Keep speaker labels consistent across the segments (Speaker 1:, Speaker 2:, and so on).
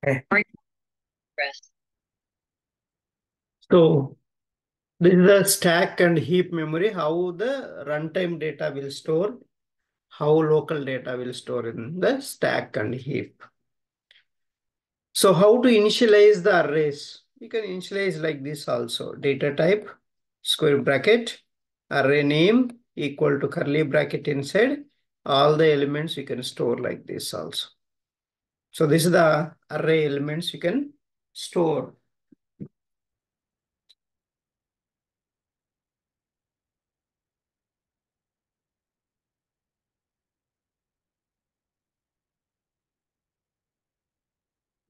Speaker 1: Okay. So this is the stack and heap memory, how the runtime data will store, how local data will store in the stack and heap. So how to initialize the arrays? You can initialize like this also. Data type, square bracket, array name equal to curly bracket inside. All the elements you can store like this also. So this is the array elements you can store.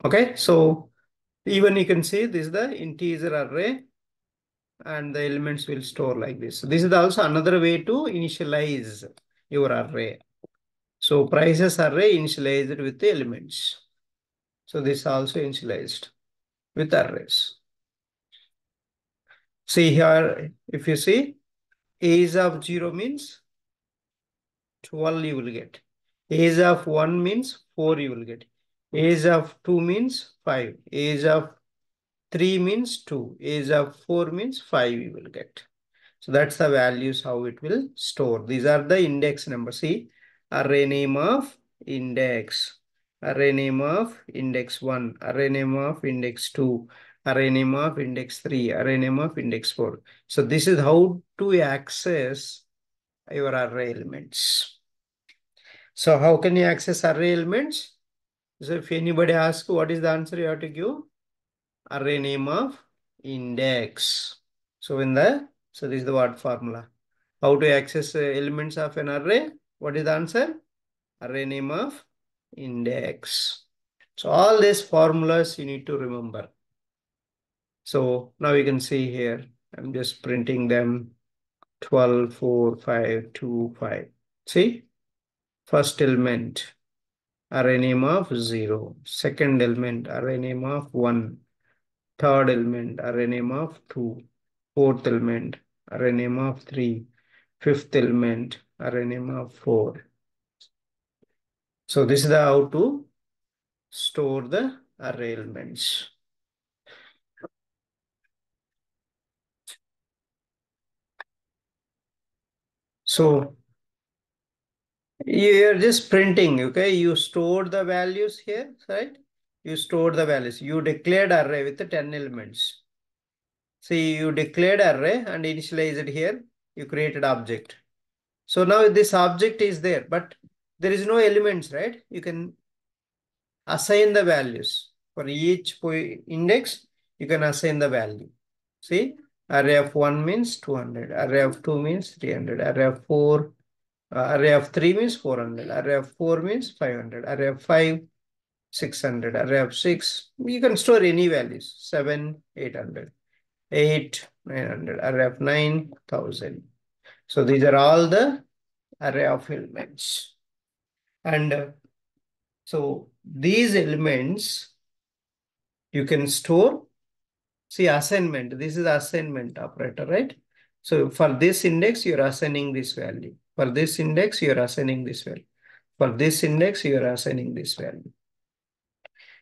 Speaker 1: Okay, so even you can see this is the integer array and the elements will store like this. So this is also another way to initialize your array. So prices array initialized with the elements. So this also initialized with arrays. See here, if you see, age of 0 means 12 you will get. Age of 1 means 4 you will get. Age of 2 means 5. Age of 3 means 2. Age of 4 means 5 you will get. So that's the values how it will store. These are the index numbers. See, array name of index, array name of index 1, array name of index 2, array name of index 3, array name of index 4. So this is how to access your array elements. So how can you access array elements? So if anybody asks what is the answer, you have to give array name of index. So so this is the word formula. How to access elements of an array? What is the answer? Array name of index. So all these formulas you need to remember. So now you can see here, I'm just printing them 12, 4, 5, 2, 5. See, first element, array name of 0. Second element, array name of 1. Third element, array name of 2. Fourth element, array name of 3. Fifth element, array name of 4. So this is the how to store the array elements. So you're just printing, okay? You stored the values here, right? You stored the values. You declared array with the 10 elements. See, you declared array and initialized here. You created object. So now this object is there, but there is no elements, right? You can assign the values. For each index, you can assign the value. See, array of 1 means 200, array of 2 means 300, array of 4, array of 3 means 400, array of 4 means 500, array of 5, 600, array of 6. You can store any values, 7, 800, 8, 900, array of 9, 1000. So these are all the array of elements. And so these elements you can store. See, assignment. This is assignment operator, right? So for this index, you're assigning this value. For this index, you're assigning this value. For this index, you're assigning this value.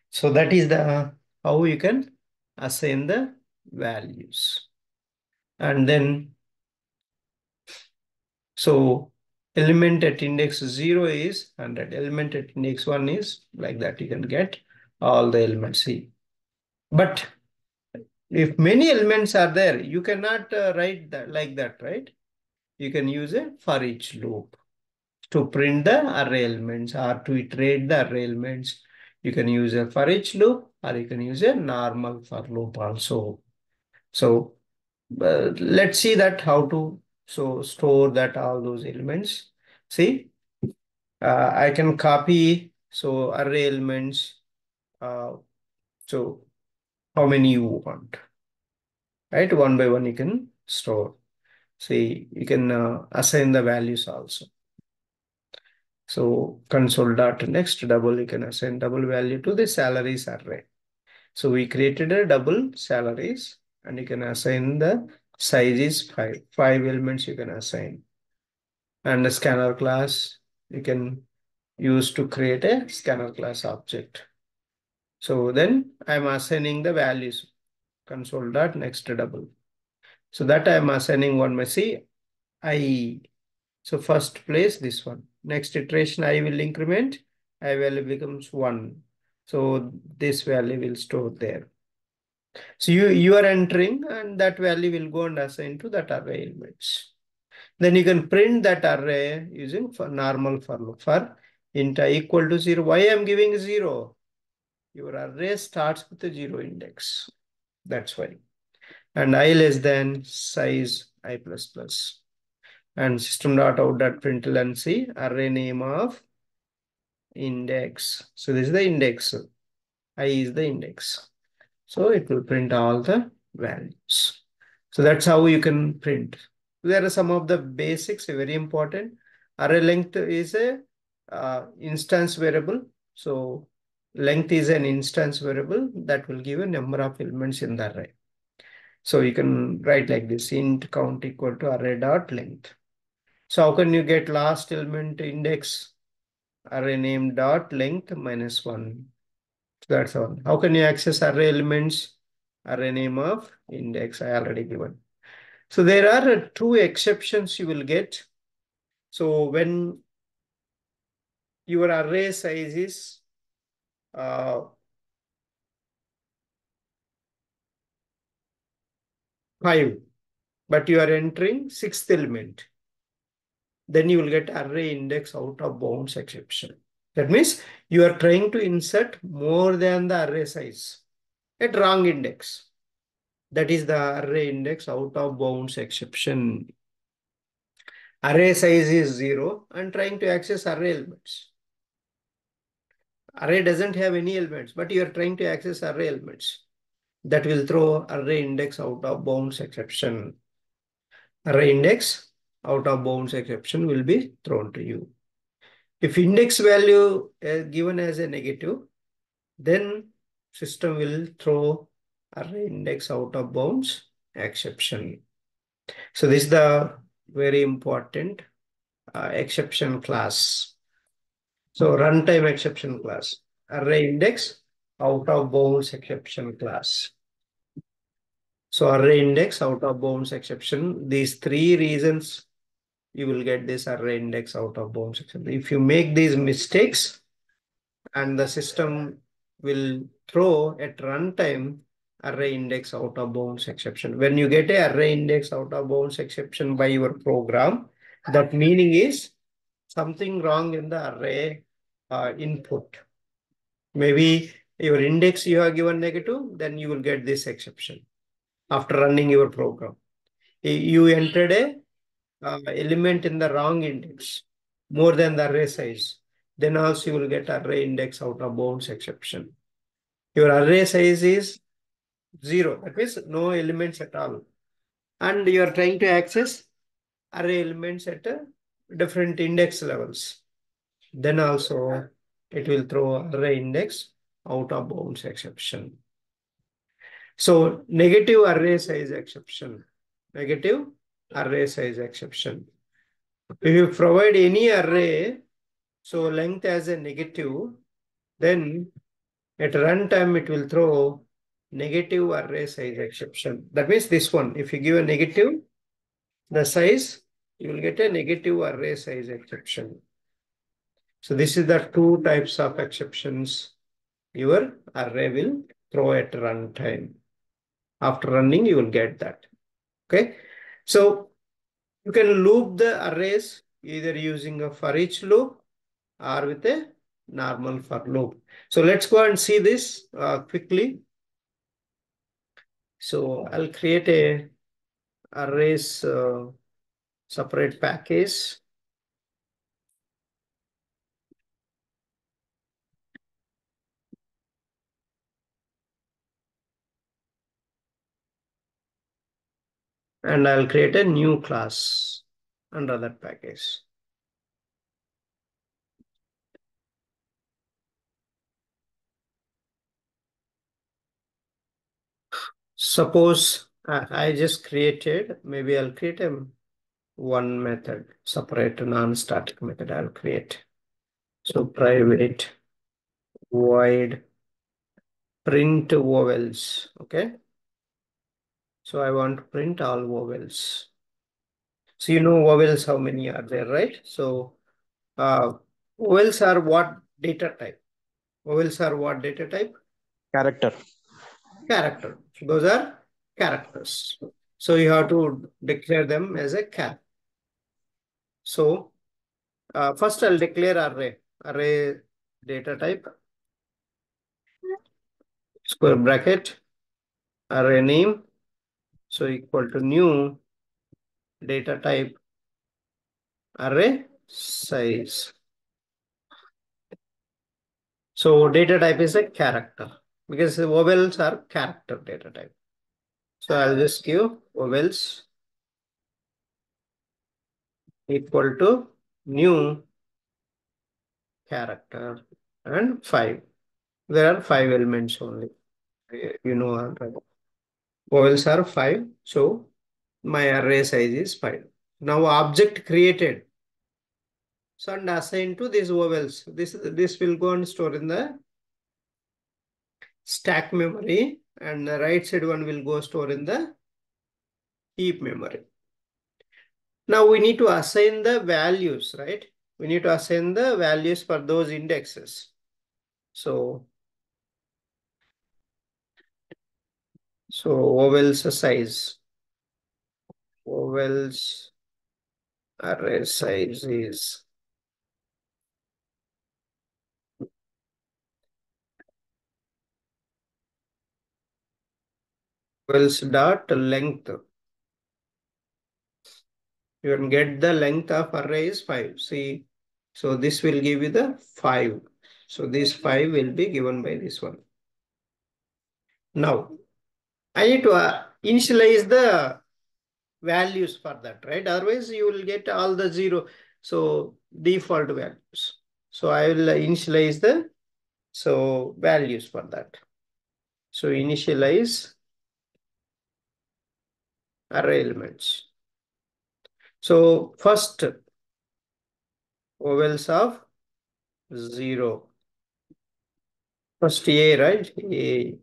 Speaker 1: So that is the how you can assign the values. And then, so element at index 0 is 100. Element at index 1 is like that. You can get all the elements. See. But if many elements are there, you cannot write that like that, right? You can use a for each loop to print the array elements or to iterate the array elements. You can use a for each loop or you can use a normal for loop also. So let's see that how to store that all those elements. See, I can copy so array elements. So how many you want, right? One by one you can store. See, you can assign the values also. So console.next double, you can assign double value to the salaries array. So we created a double salaries and you can assign the size is 5. 5 elements you can assign. And the scanner class you can use to create a scanner class object. So then I'm assigning the values. Console dot next double. So that I'm assigning one may see I. So first place this one. Next iteration I will increment. I value becomes 1. So this value will store there. So you are entering and that value will go and assign to that array elements. Then you can print that array using for normal for loop for int I equal to 0. Why I'm giving 0? Your array starts with a 0 index. That's why. And I less than size I plus plus. And system dot out dot println see array name of index. So this is the index. I is the index. So it will print all the values. So that's how you can print. There are some of the basics, very important. Array length is a instance variable. So length is an instance variable that will give a number of elements in the array. So you can write like this, int count equal to array dot length. So how can you get last element index array name dot length minus 1? So that's all. How can you access array elements? Array name of index I already given. So there are two exceptions you will get. So when your array size is uh, 5, but you are entering sixth element, then you will get array index out of bounds exception. That means you are trying to insert more than the array size at wrong index. That is the array index out of bounds exception. Array size is 0 and trying to access array elements. Array doesn't have any elements, but you are trying to access array elements. That will throw array index out of bounds exception. Array index out of bounds exception will be thrown to you. If index value is given as a negative, then system will throw array index out of bounds exception. So this is the very important exception class. So runtime exception class, array index out of bounds exception class. So array index out of bounds exception, these three reasons you will get this array index out of bounds exception. If you make these mistakes and the system will throw at runtime array index out of bounds exception. When you get a array index out of bounds exception by your program, that meaning is something wrong in the array input. Maybe your index you have given negative, then you will get this exception after running your program. You entered a element in the wrong index, more than the array size. Then also you will get array index out of bounds exception. Your array size is 0, that means no elements at all. And you are trying to access array elements at different index levels. Then also it will throw array index out of bounds exception. So negative array size exception. Negative array size exception. If you provide any array, so length as a negative, then at runtime it will throw negative array size exception. That means this one, if you give a negative, the size, you will get a negative array size exception. So this is the two types of exceptions your array will throw at runtime. After running, you will get that. Okay. So you can loop the arrays either using a for each loop or with a normal for loop. So let's go and see this quickly. So I'll create a arrays separate package. And I'll create a new class under that package. Suppose I just created, maybe I'll create a one method, separate non-static method I'll create. So private void print vowels. Okay. So I want to print all vowels. So you know vowels, how many are there, right? So uh, vowels are what data type? Vowels are what data type?
Speaker 2: Character.
Speaker 1: Character. So those are characters. So you have to declare them as a char. So first I'll declare array. Array data type, square bracket, array name. So equal to new data type, array size. So data type is a character because the vowels are character data type. So I'll just give vowels equal to new character and 5. There are 5 elements only. You know, vowels are 5. So my array size is 5. Now object created. So and assigned to these vowels. This will go and store in the stack memory, and the right side one will go store in the heap memory. Now we need to assign the values, right? We need to assign the values for those indexes. So, vowels size. Vowels array size is vowels dot length. You can get the length of array is 5. See, so this will give you the 5. So this 5 will be given by this one. Now, I need to initialize the values for that, right? Otherwise, you will get all the zero. So default values. So I will initialize the values for that. So initialize array elements. So first vowels of 0. First A, right? A.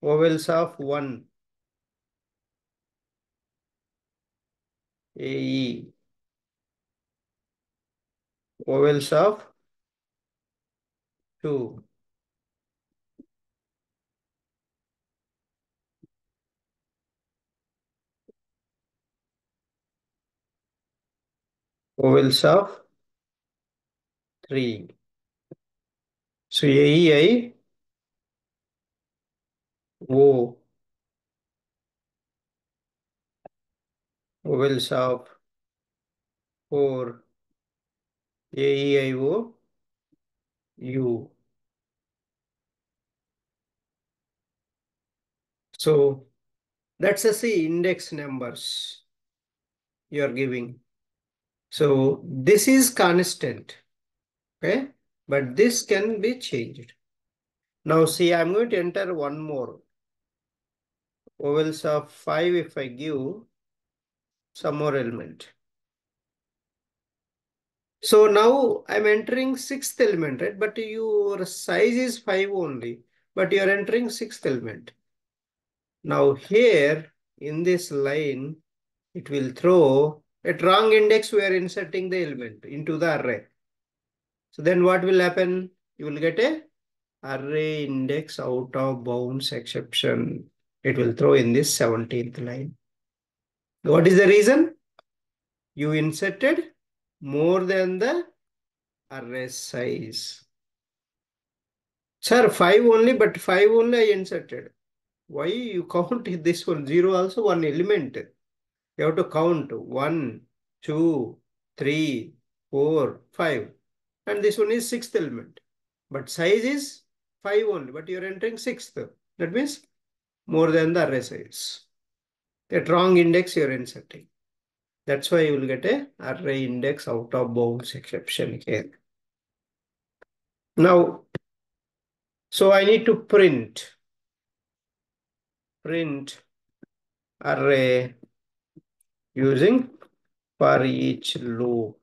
Speaker 1: Vowels of 1. AE. Vowels of 2. Vowels of 3. So AEI, O. Vowels of 4. AEIO, U. So that's a C index numbers you are giving. So this is constant, okay? But this can be changed. Now see, I'm going to enter one more. Vowels of 5 if I give some more element. So now I'm entering sixth element, right? But your size is 5 only, but you're entering sixth element. Now here in this line, it will throw at wrong index. We are inserting the element into the array. So then what will happen? You will get a array index out of bounds exception. It will throw in this 17th line. What is the reason? You inserted more than the array size. Sir, 5 only, but 5 only I inserted. Why you count this one? 0 also one element. You have to count 1, 2, 3, 4, 5. And this one is sixth element. But size is 5 only, but you're entering sixth. That means more than the array size. At wrong index you're inserting. That's why you will get a array index out of bounds exception here. Now, so I need to print array using for each loop.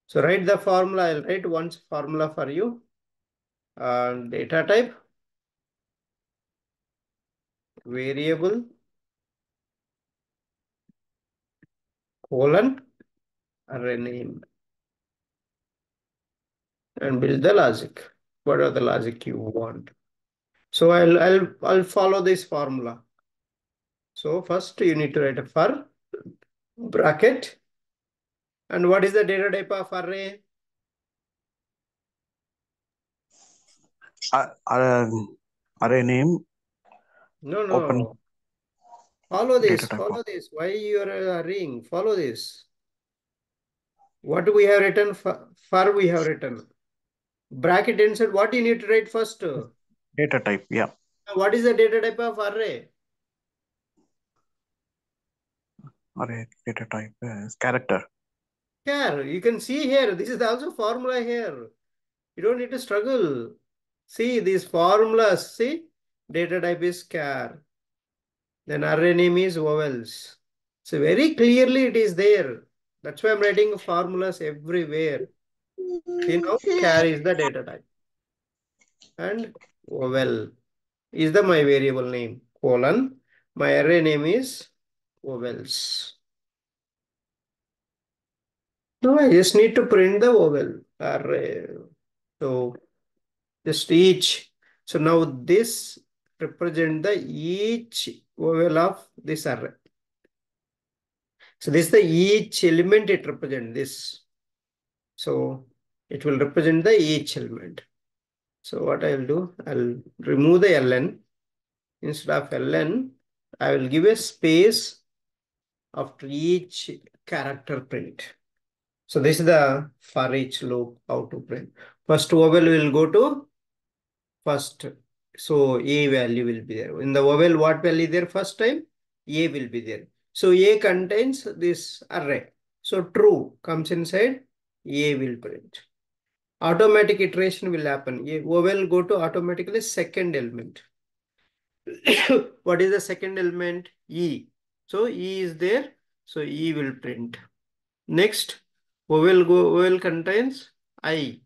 Speaker 1: So write the formula. I'll write one formula for you. Data type, variable, colon, array name, and build the logic. What are the logic you want? So I'll follow this formula. So first you need to write a for bracket. And what is the data type of array?
Speaker 2: Array name,
Speaker 1: No,
Speaker 2: open
Speaker 1: no. Follow
Speaker 2: data
Speaker 1: this.
Speaker 2: type of
Speaker 1: Follow this. Why you are arraying? Follow this. What we have written for we have written. Bracket inside. What you need to write first?
Speaker 2: data type. Yeah.
Speaker 1: What is the data type of array?
Speaker 2: Array data type is character.
Speaker 1: Here, you can see here. This is also formula here. You don't need to struggle. See these formulas. See, data type is char. Then array name is vowels. So very clearly it is there. That's why I'm writing formulas everywhere. See now, char is the data type. And vowel is the my variable name. Colon. My array name is vowels. Now I just need to print the vowel array. So just each. So now this represent the each vowel of this array. So this is the each element it represent this. So it will represent the each element. So what I will do, I'll remove the ln. Instead of ln, I will give a space after each character print. So this is the for each loop, how to print. First vowel will go to first. So a value will be there. In the vowel, what value there first time? A will be there. So a contains this array. So true comes inside, a will print. Automatic iteration will happen. A vowel go to automatically second element. What is the second element? E. So E is there. So E will print. Next, vowel contains I.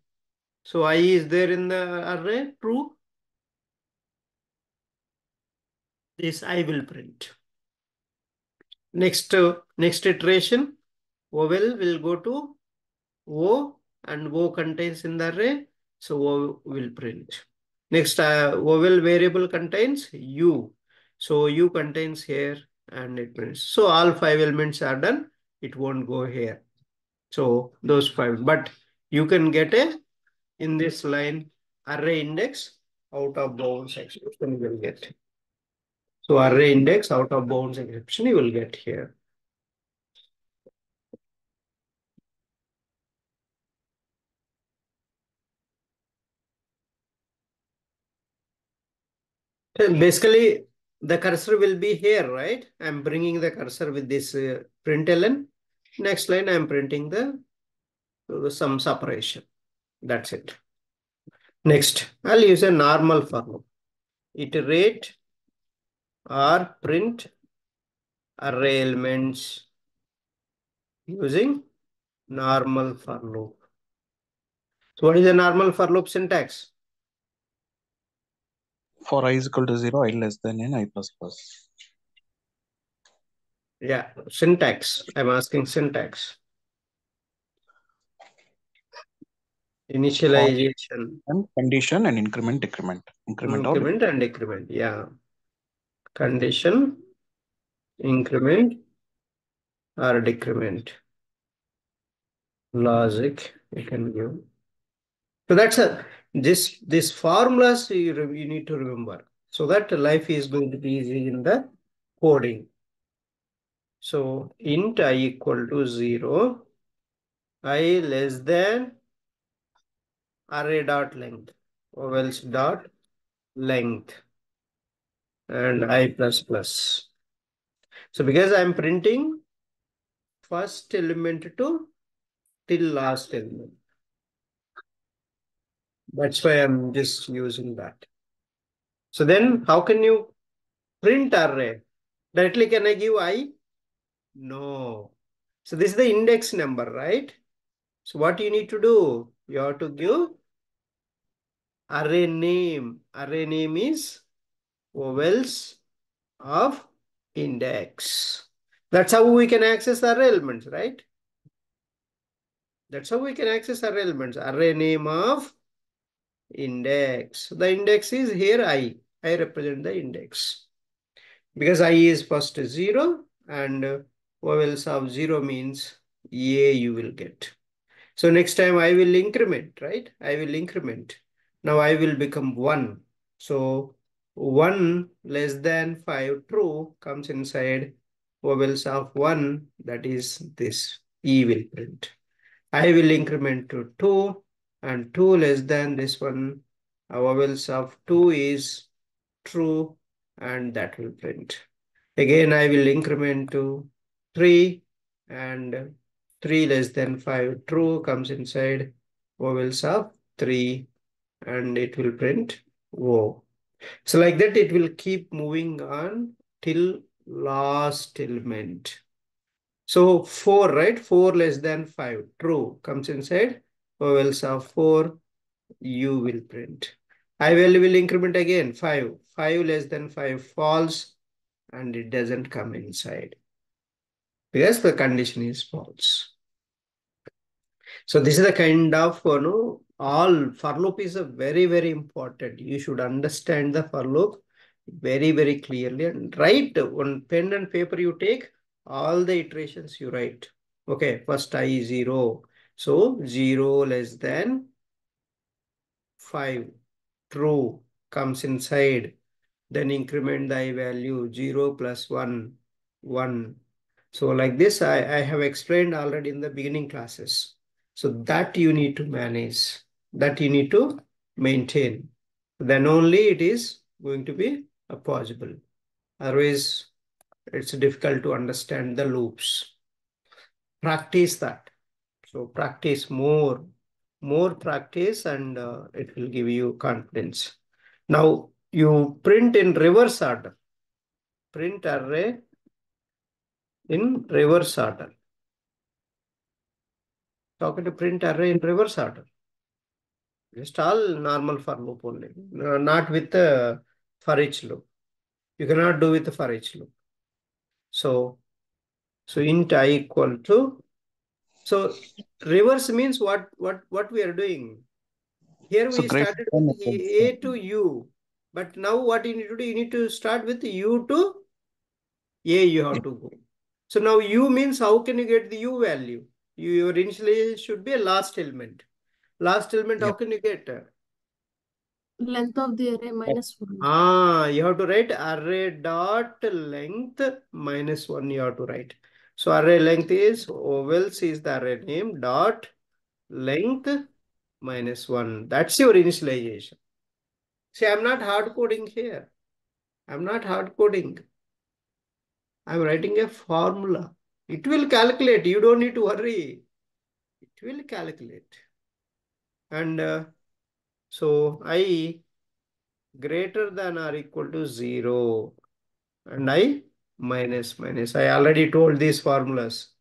Speaker 1: So I is there in the array. True. This I will print. Next iteration, vowel will go to O and O contains in the array. So O will print. Next, vowel variable contains U. So U contains here and it prints. So all five elements are done. It won't go here. So those five, but you can get a in this line array index out of bounds exception you will get. So array index out of bounds exception you will get here. Basically, the cursor will be here, right? I'm bringing the cursor with this println. Next line, I'm printing the some separation. That's it. Next, I'll use a normal for loop. Iterate or print array elements using normal for loop. So what is the normal for loop syntax?
Speaker 2: For I is equal to 0, I less than n, I plus plus.
Speaker 1: Yeah, syntax. I'm asking syntax.
Speaker 2: For
Speaker 1: Initialization,
Speaker 2: and condition and increment, decrement. Increment or
Speaker 1: increment
Speaker 2: decrement.
Speaker 1: and decrement. Yeah. Condition, increment or decrement. Logic you can give. So that's a this formulas you need to remember so that life is going to be easy in the coding. So int I equal to 0, I less than array dot length, or else dot length, and I plus plus. So because I'm printing first element to till last element, that's why I'm just using that. So then how can you print array? Directly can I give I? No. So this is the index number, right? So what you need to do? You have to give Array name. Array name is vowels of index. That's how we can access array elements, right? That's how we can access array elements. Array name of index. The index is here I. I represent the index. Because I is first 0 and vowels of 0 means A you will get. So next time I will increment, right? I will increment. Now I will become 1. So 1 less than 5 true comes inside vowels of 1, that is this E will print. I will increment to 2 and 2 less than this one, vowels of 2 is true and that will print. Again, I will increment to 3 and 3 less than 5 true comes inside vowels of 3 and it will print O. So like that it will keep moving on till last element. So 4, right? 4 less than 5 true comes inside vowels of 4 U will print. I will increment again 5. 5 less than 5 false and it doesn't come inside because the condition is false. So this is the kind of, all for loop is a very important. You should understand the for loop very clearly and write on pen and paper. You take all the iterations you write. Okay, first I 0. So 0 less than 5 true comes inside. Then increment the I value 0 plus 1, 1. So like this, I have explained already in the beginning classes. So that you need to manage, that you need to maintain. Then only it is going to be possible. Otherwise, it's difficult to understand the loops. Practice that. So practice more practice and it will give you confidence. Now you print in reverse order. Print array in reverse order. Talking to print array in reverse order. Just all normal for loop only, not with the for each loop. You cannot do with the for each loop. So, int I equal to, so reverse means what we are doing. Here
Speaker 2: So
Speaker 1: we
Speaker 2: greater
Speaker 1: started
Speaker 2: than
Speaker 1: with
Speaker 2: equals
Speaker 1: A to U, but now what you need to do, you need to start with U to A you have to go. So now U means how can you get the U value? Your initially should be a last element. Last element, how
Speaker 2: yep.
Speaker 1: can you get?
Speaker 3: Length of the array minus 1.
Speaker 1: You have to write array dot length minus 1 you have to write. So array length is ovals is the array name dot length minus 1. That's your initialization. See, I'm not hard coding here. I'm not hard coding. I'm writing a formula. It will calculate. You don't need to worry. It will calculate. And so I greater than or equal to 0 and I minus minus. I already told these formulas.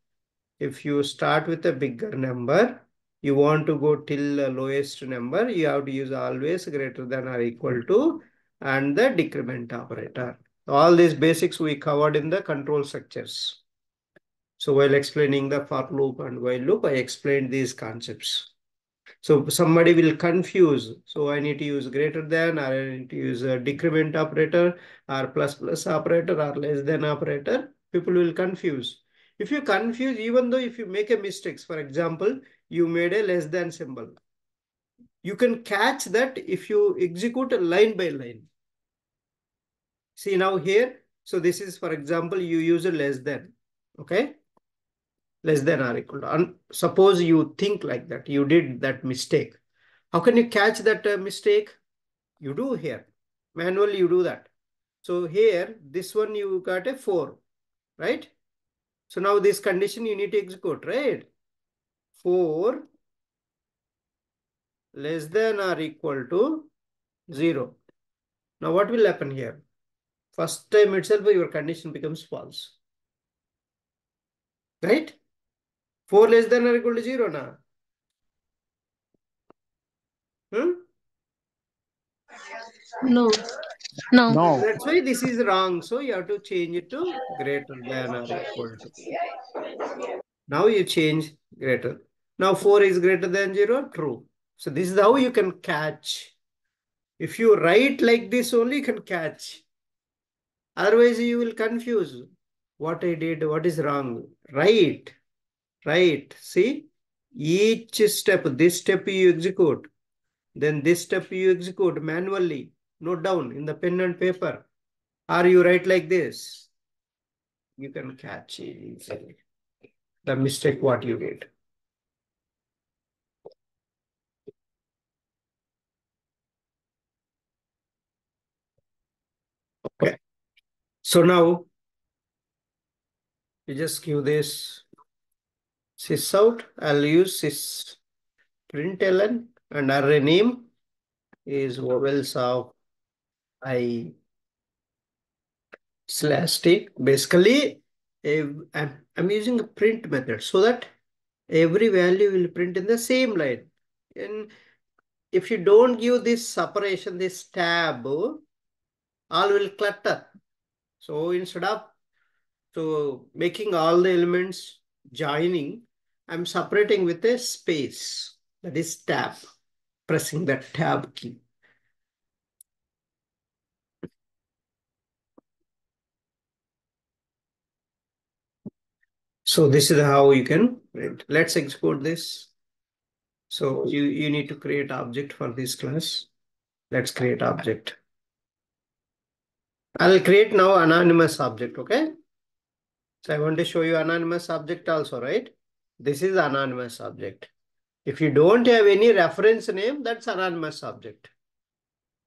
Speaker 1: If you start with a bigger number, you want to go till the lowest number, you have to use always greater than or equal to and the decrement operator. All these basics we covered in the control structures. So while explaining the for loop and while loop, I explained these concepts. So somebody will confuse. So I need to use greater than, or I need to use a decrement operator, or plus plus operator, or less than operator. People will confuse. If you confuse, even though if you make a mistakes, for example, you made a less than symbol, you can catch that if you execute a line by line. See now here, so this is, for example, you use a less than, okay? Less than or equal to. And suppose you think like that, you did that mistake. How can you catch that mistake? You do here. Manually, you do that. So here, this one you got a 4, right? So now this condition you need to execute, right? 4 less than or equal to 0. Now what will happen here? First time itself, your condition becomes false. Right? 4 less than or equal to 0 now. Hmm?
Speaker 3: No.
Speaker 4: No.
Speaker 2: No.
Speaker 1: That's why this is wrong. So you have to change it to greater than or equal to. Now you change greater. Now 4 is greater than 0, true. So this is how you can catch. If you write like this only, you can catch. Otherwise, you will confuse. What I did, what is wrong. Right, right. See, each step, this step you execute. Then this step you execute manually. Note down in the pen and paper. Or you write like this. You can catch easily the mistake what you did. Okay. So now you just give this sys out. I'll use sys println and array name is vowels of I slash t. Basically, I'm using a print method so that every value will print in the same line. And if you don't give this separation, this tab, all will clutter. So instead of making all the elements joining, I'm separating with a space. That is tab. Pressing that tab key. So this is how you can print. Let's export this. So you need to create object for this class. Let's create object. I'll create now anonymous object, okay? So I want to show you anonymous object also, right? This is anonymous object. If you don't have any reference name, that's anonymous object.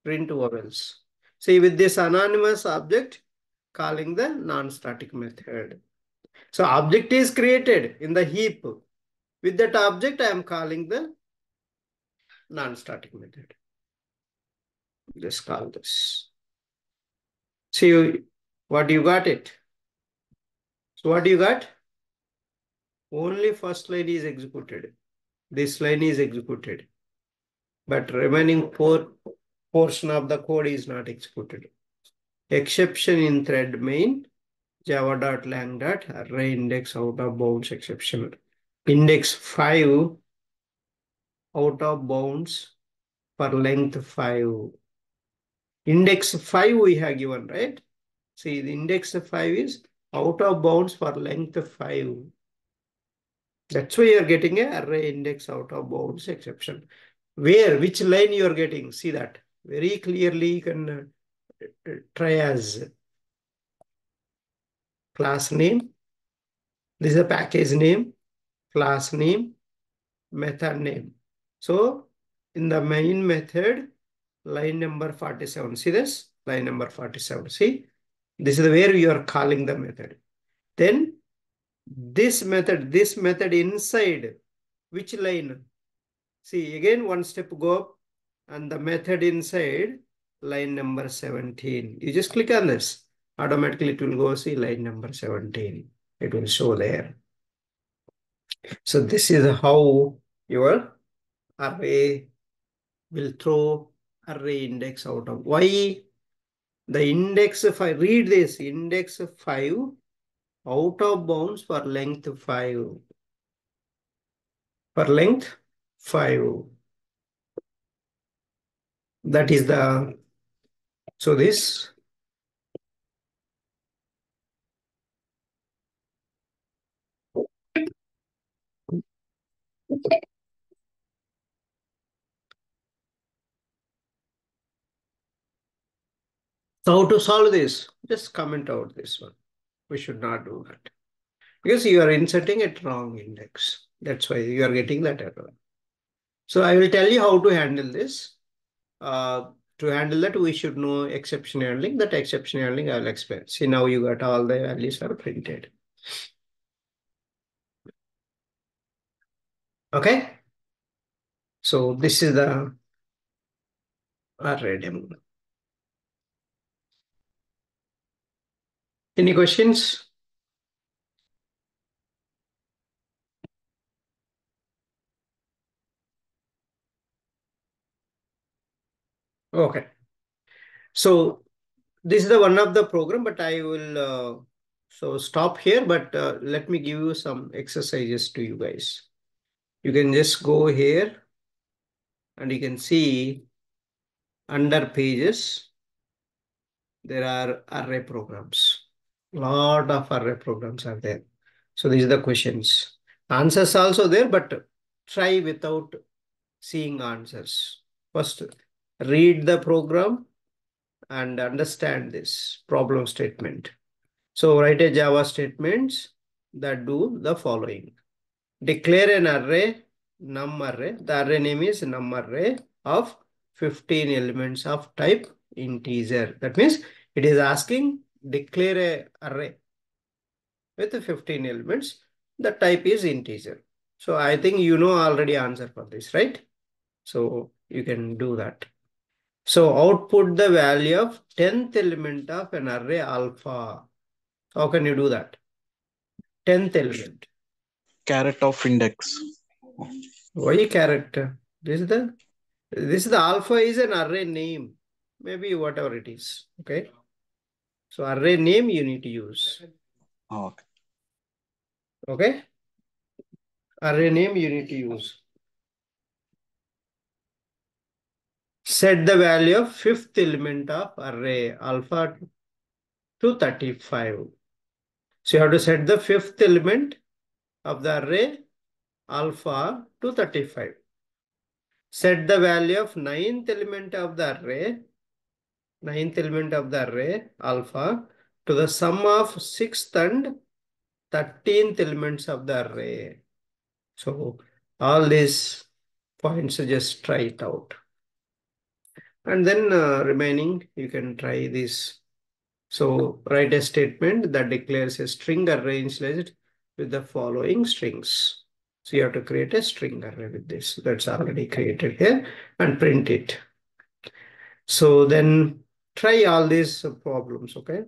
Speaker 1: Print vowels. See, with this anonymous object, calling the non-static method. So object is created in the heap. With that object, I am calling the non-static method. Just call this. See what you got it. So what you got? Only first line is executed. This line is executed. But remaining portion of the code is not executed. Exception in thread main, java.lang.array index out of bounds exception. Index 5 out of bounds for length 5. Index 5 we have given, right? See, the index 5 is out of bounds for length 5. That's why you're getting a array index out of bounds exception. Where, which line you're getting, see that. Very clearly you can try as class name. This is a package name, class name, method name. So in the main method, line number 47. See this? Line number 47. See? This is where you are calling the method. Then this method inside which line? See, again, one step go up and the method inside line number 17. You just click on this. Automatically it will go see line number 17. It will show there. So this is how your array will throw array index out of. Why? The index, if I read this, index 5 out of bounds for length 5. For length 5. That is the, so this. So how to solve this? Just comment out this one. We should not do that. Because you are inserting a wrong index. That's why you are getting that error. So I will tell you how to handle this. To handle that, we should know exception handling. That exception handling I will explain. See, now you got all the values are printed. Okay. So this is the array demo. Any questions? Okay. So this is the one of the program, but I will so stop here, but let me give you some exercises to you guys. You can just go here and you can see under pages, there are array programs. Lot of array programs are there. So these are the questions. Answers also there, but try without seeing answers. First, read the program and understand this problem statement. So write a Java statements that do the following. Declare an array, num array. The array name is num array of 15 elements of type integer. That means it is asking declare a array with 15 elements. The type is integer. So I think you know already answer for this, right? So you can do that. So output the value of 10th element of an array alpha. How can you do that? 10th element.
Speaker 2: Caret of index.
Speaker 1: Why character? This is the alpha is an array name. Maybe whatever it is. Okay. So array name you need to use.
Speaker 2: Okay.
Speaker 1: Okay. Array name you need to use. Set the value of 5th element of array alpha to 35. So you have to set the 5th element of the array alpha to 35. Set the value of 9th element of the array, alpha to the sum of 6th and 13th elements of the array. So all these points, just try it out. And then remaining, you can try this. So write a statement that declares a string array initialized with the following strings. So you have to create a string array with this. That's already created here and print it. So then try all these problems, okay?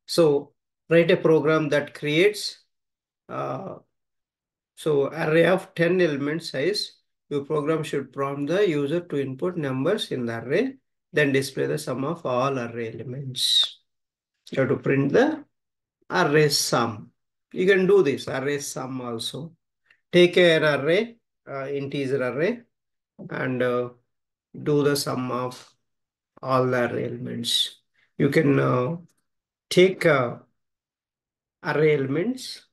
Speaker 1: So write a program that creates so array of 10 element size. Your program should prompt the user to input numbers in the array, then display the sum of all array elements. You have to print the array sum. You can do this array sum also. Take an array, integer array, and do the sum of all the array elements. You can take array elements,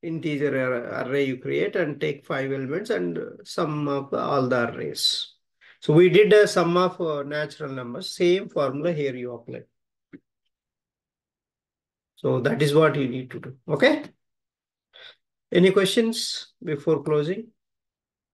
Speaker 1: integer array you create, and take 5 elements and sum up all the arrays. So we did a sum of natural numbers. Same formula here you apply. So that is what you need to do. Okay. Any questions before closing?